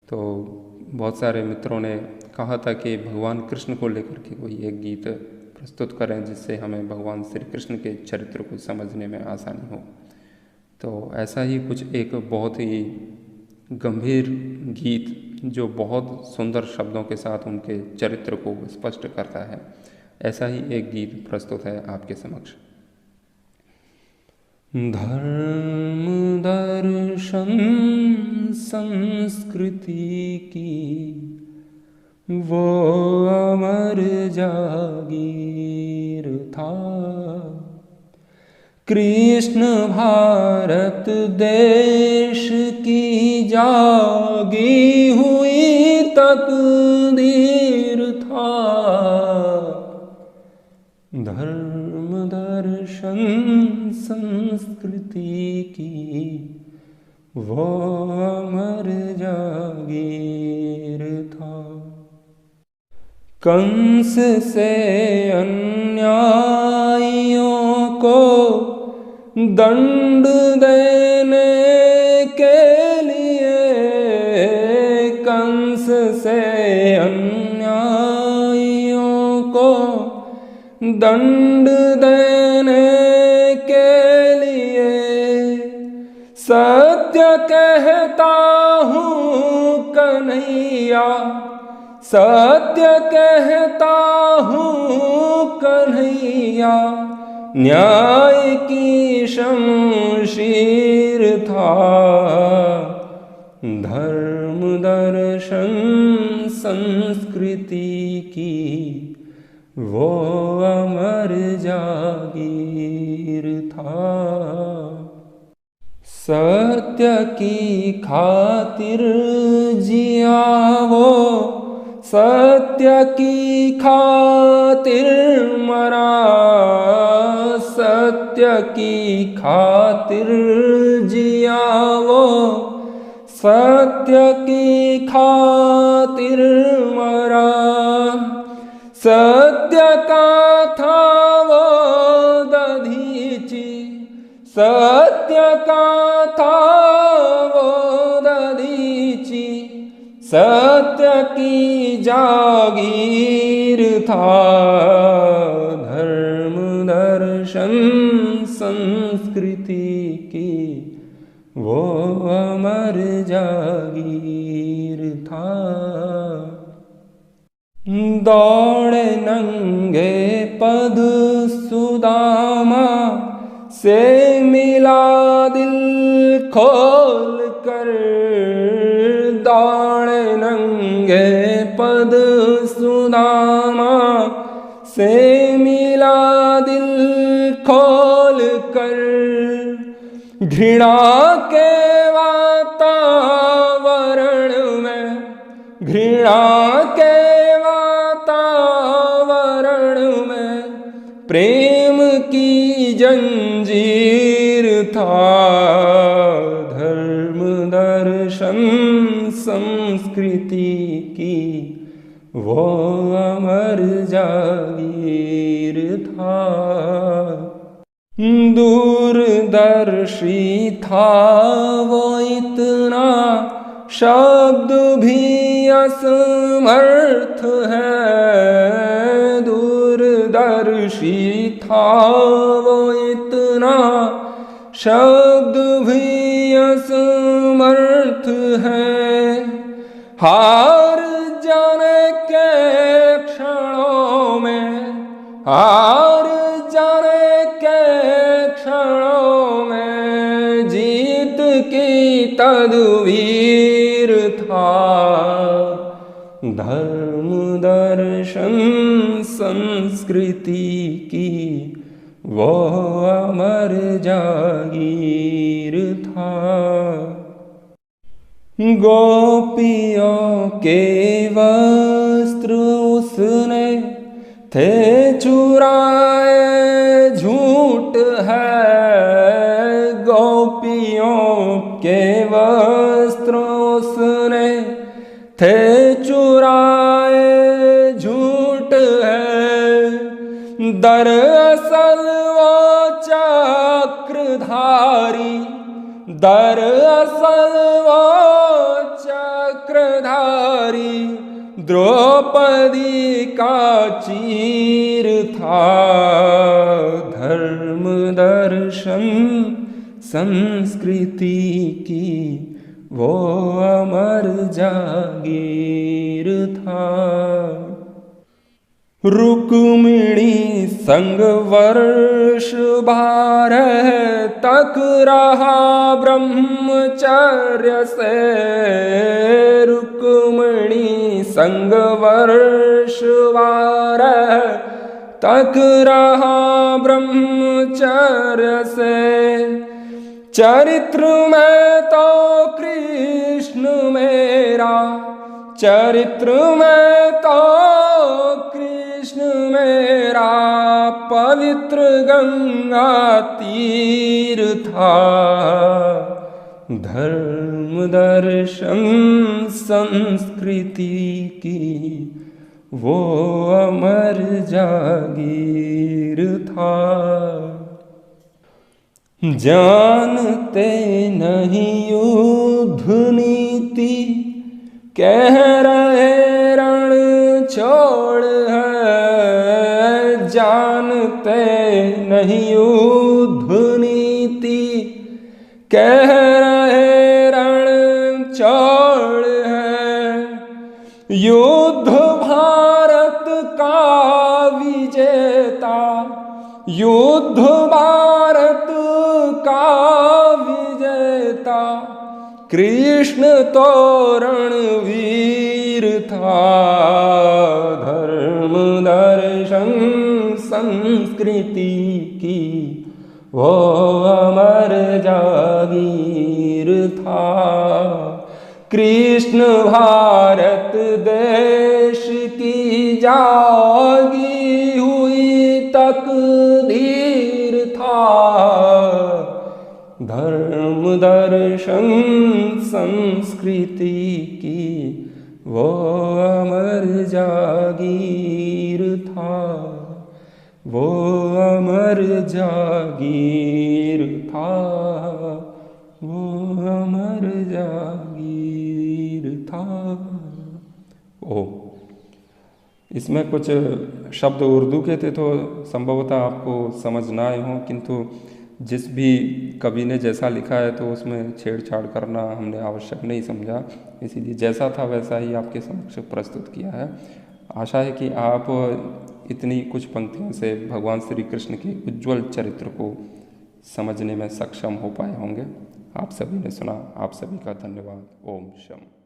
तो बहुत सारे मित्रों ने कहा था कि भगवान कृष्ण को लेकर के कोई एक गीत प्रस्तुत करें जिससे हमें भगवान श्री कृष्ण के चरित्र को समझने में आसानी हो। तो ऐसा ही कुछ एक बहुत ही गंभीर गीत जो बहुत सुंदर शब्दों के साथ उनके चरित्र को स्पष्ट करता है, ऐसा ही एक गीत प्रस्तुत है आपके समक्ष। धर्म दर्शन संस्कृति की वो अमर जागीर था, कृष्ण भारत देश की जागी हुई तकदीर था। धर्म दर्शन संस्कृति की वो अमर जागीर था। कंस से अन्यायियों को दंड देने के लिए, कंस से अन्यायियों को दंड देने के लिए सत्य कहता हूँ कन्हैया, सत्य कहता हूँ कन्हैया, न्याय की शमशीर था। धर्म दर्शन संस्कृति की वो अमर जागीर था। सत्य की खातिर जिया वो, सत्य की खातिर मरा, सत्य की खातिर जिया वो, सत्य की खातिर मरा। सत्य का था वो दधीची, सत्य का था वो दधीची, सत्य की जागीर था। धर्म दर्शन संस्कृति की वो अमर जागीर था। दौड़े नंगे पद सुदामा से मिला दिल खोल कर, दौड़े नंगे पद सुदामा से मिला दिल खोल कर। घृणा के वातावरण में, घृणा के वातावरण में प्रेम की जंजीर था। धर्म दर्शन संस्कृति की वो अमर जागीर था। दूरदर्शी था वो इतना, शब्द भी असमर्थ है। दूरदर्शी था वो इतना, शब्द भी असमर्थ है। हार जाने के क्षणों में, हार जाने के क्षणों में जीत की तदवीर था। धर्म दर्शन संस्कृति की वो अमर जागीर था। गोपियों के वस्त्र उसने थे चुराए, झूठ है। गोपियों के वस्त्र उसने थे चुराए, झूठ है। दरअसल वो चक्रधारी, दरअसल वो चक्रधारी धारी द्रौपदी का चीर था। धर्म दर्शन संस्कृति की वो अमर जागीर था। रुक्मिणी संग वर्ष 12 तक रहा ब्रह्मचर्य से। रुक्मिणी संग वर्ष 12 तक रहा ब्रह्मचर्य से। चरित्र में तो कृष्ण मेरा, चरित्र में तो कृष्ण मेरा पवित्र गंगा तीर था। धर्म दर्शन संस्कृति की वो अमर जागीर था। जानते नहीं युद्ध नीति, कह रहे रण छोड़ है। जानते नहीं युद्ध नीति, कह रहे रण छोड़ है। युद्ध भारत का विजेता, युद्ध भारत का विजेता कृष्ण तो रणवीर था। धर्म दर्शन संस्कृति की वो अमर जागीर था। कृष्ण भारत देश की जागी हुई तकदीर था। धर्म दर्शन संस्कृति की वो अमर जागीर था। वो अमर जागीर था। वो अमर जागीर था। ओ, इसमें कुछ शब्द उर्दू के थे तो संभवतः आपको समझ ना आए हों, किंतु जिस भी कवि ने जैसा लिखा है तो उसमें छेड़छाड़ करना हमने आवश्यक नहीं समझा, इसीलिए जैसा था वैसा ही आपके समक्ष प्रस्तुत किया है। आशा है कि आप इतनी कुछ पंक्तियों से भगवान श्री कृष्ण के उज्ज्वल चरित्र को समझने में सक्षम हो पाए होंगे। आप सभी ने सुना, आप सभी का धन्यवाद। ओम शम।